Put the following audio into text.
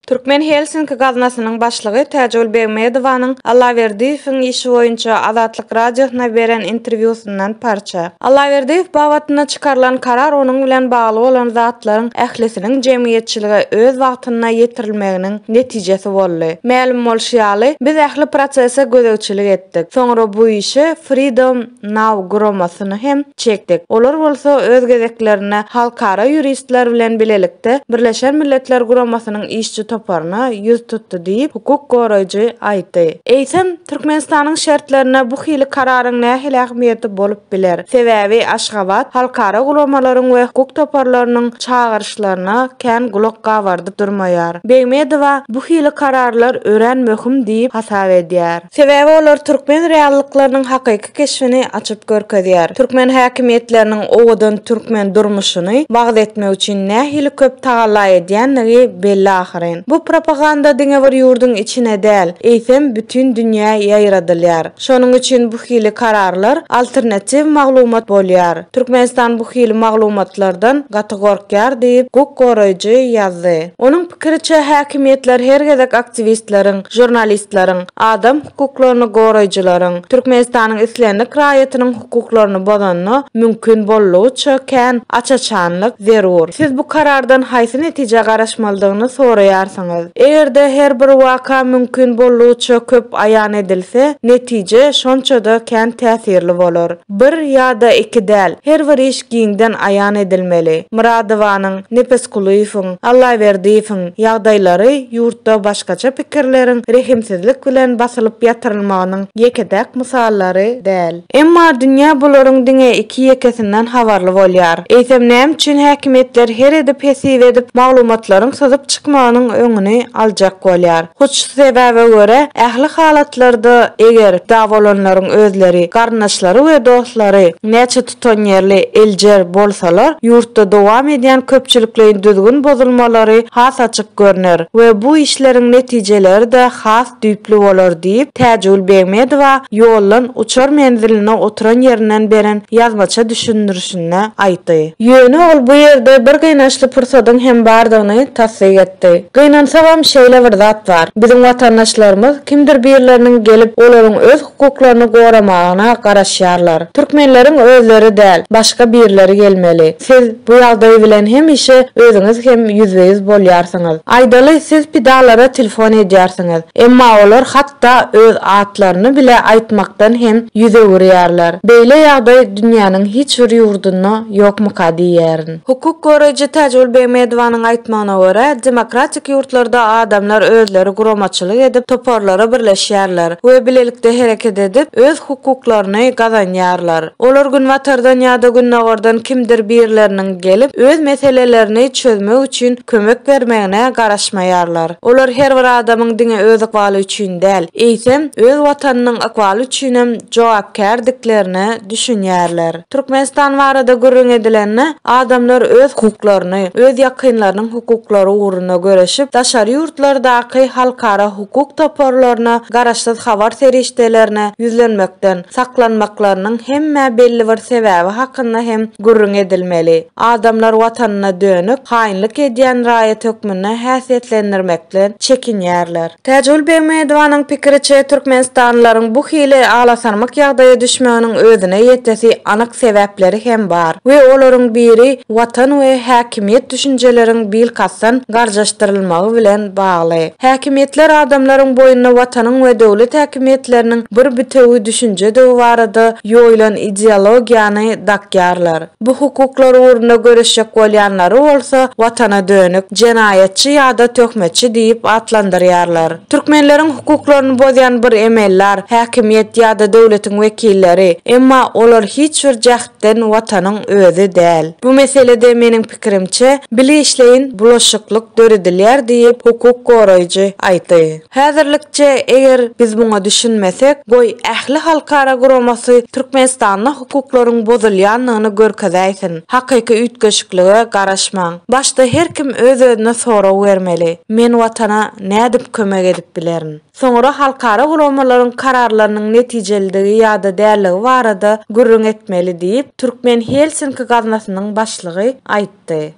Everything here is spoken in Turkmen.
Türkmen Helsinki gaznasynyň başlygy Täjül Begmedowanyň Allaverdiýewiň işi boýunça Azatlyk radiosyna beren interwýusundan parça. Allaverdiýew bawatyna çykarlan karar onuň bilen bagly bolan zatlaryň ählisiniň jemgyýetçilige öz wagtyna ýetirilmeginiň netijesi boldy. Ma'lum bolşýaly, biz ähli prosese gözegçilik etdik. Soňra bu işi Freedom Now guramasyny hem çekdik. Olar bolsa öz gezeklerine halkara ýuristler bilen bilelikde Birleşen Milletler guramasynyň işçi toparına yüz tuttu diýip hukuk goraýjy aýtdy. Eýsem Türkmenistanyň şertlerine bu hili kararyň nähili ähmiýeti bolup biler. Sebäbi Aşgabat halkara guramalaryň we hukuk toparlarynyň çağırşlaryna kän gulak gawardyp durmaýar. Begmedowa bu hili kararlar ören möhüm diýip hasap edýär. Sebäbi olar türkmen reallyklarynyň hakyky keşfini açyp görkezýär. Türkmen häkimetleriniň owadan türkmen durmuşyny bagd etmek üçin nähili köp tagalla edýänligi belli ahyryn. Bu propaganda diňe bir ýurdun içine däl, eýsem bütün dünýä ýaýradylýar. Şonuň üçin bu hili kararlar alternativ maglumat bolýar. Türkmenistan bu hili maglumatlardan gaty gorkýar diýip hukuk goraýjy ýazdy. Onuň pikiriçe häkimetler her gezek aktivistleriň, jurnalistleriň, adam hukuklaryny goraýjylaryň Türkmenistanyň islendik raýatynyň hukuklaryny bozanyny mümkin bollugy üçin kän açaçanlyk zerur. Siz bu karardan haýsy netije garaşmalydygyny soraýarsyňız. Egerde her bir waka mümkin bollugy üçin köp aýan edilse, netije şonçada kän täsirli bolar. Bir ýa-da iki däl, her bir iş giňden aýan edilmeli. Muradowanyň, Nepeskulyň, Allaverdiýewiň ýagdaýlary ýurtda başgaça pikirleriň rehimsizlik bilen basylyp ýatyrylmagynyň ýekedek mysallary däl. Emma dünýä bularyň diňe iki ýekesinden habarly bolýar. Eýsem näme üçin häkimetler her edip hesiw edip maglumatlaryň sazyp çykmagynyň öňüni aljak bolýar. Hoç sebäbe görä, ähli halatlarda eger dawalanlaryň özleri, garnaşlary we dostlary näçe tutan ýerli eljer bolsalar, ýurtda dowam edýän köpçülikliň düzgün bozulmalary has açyk görner we bu işleriň netijeleri de has düýpli bolar diýip Täjül Begmedowa ýollan uçar menziline oturan ýerinden beren ýazmaça düşündürüşine aýtdy. Ýöne ol bu ýerde bir gynançly pursadyň hem bardygyny tassyk etdi. Gynançam şeýle bir zat bar. Biziň watandaşlarymyz kimdir birleriniň gelip olaryň öz hukuklaryny goramagyna garaşýarlar. Türkmenleriň özleri däl, başga birleri gelmeli. Siz bu ýagdaý bilen hem işe özüňiz hem ýüzbeýüz bolýarsyňyz. Aýdaly siz pidalara telefon edýärsiňiz. Emma olar hatda öz atlaryny bile aýtmakdan hem ýüze görýärler. Beýle ýagdaý dünýäniň hiç bir ýurdunda ýokmuka diýärin. Hukuk goraýjy Täjül Begmedowanyň aýtmagyna görä, demokratik ýurtlarda adamlar özleri guramaçylyk edip toparlara birleşýärler we bilelikde hereket edip öz hukuklaryny gazanýarlar. Olar gün watardan ýa-da gün nawardan kimdir birleriniň gelip öz meselelerini çözmek üçin kömek bermegine garaşmaýarlar. Olar her bir adamyň diňe öz akwaly üçin däl, eýsem öz watanynyň akwaly üçin hem jogapkärliklerini düşünýärler. Türkmenistan barada gürrüň edilenne adamlar öz hukuklaryny, öz ýakynlarynyň hukuklary uğruna göreşip daşary ýurtlardaky halkara hukuk toparlaryna garaşsyz habar serişdelerine ýüzlenmekden saklanmaklarynyň hemme belli bir sebäbi hakynda hem gürrüň edilmeli. Adamlar watanyna dönüp haýynlyk edýän raýat hökmüne häsiýetlendirmekden çekinýärler. Täjül Begmedowanyň pikiriçe Türkmenistanlylaryň bu hili alasarmak ýagdaýa düşmeginiň özüne ýetesi anyk sebäpleri hem bar we olaryň biri watan we häkimiýet düşünjeleriň bilkassan garjaşdyrylmagy bilen bagly. Häkimetler adamlaryň boýuna watanyň we döwlet häkimetleriniň bir bütewi düşünje barada ýoýlan ideologiýany dakýarlar. Bu hukuklary uğruna göreşjek bolýanlary bolsa watana dönük, jenaýatçy ýa-da töhmetçi diýip atlandyrýarlar. Türkmenleriň hukuklaryny bozýan bir emeller, häkimiýet ýa-da döwletiň wekilleri, emma olar hiç bir jahden watanyň özü däl. Bu meselede meniň pikirimçe bileşleýin bulaşyklyk döredilýär diýip hukuk goraýjy aýtdy. Häzirlikçe eger biz buňa düşünmesek, goý ähli halkara guramasy Türkmenistanyň hukuklaryň bozulýanlygyny görkezäýsin. Hakyky ütgeşiklige garaşmaň. Başda her kim öz-özüne soraw bermeli. Men watana nädip kömek edip bilerin? Soňra halkara guramalaryň kararlarynyň netijeliligi ýa-da dälligi barada gürrüň etmeli diýip Türkmen Helsinki gaznasynyň başlygy aýtdy.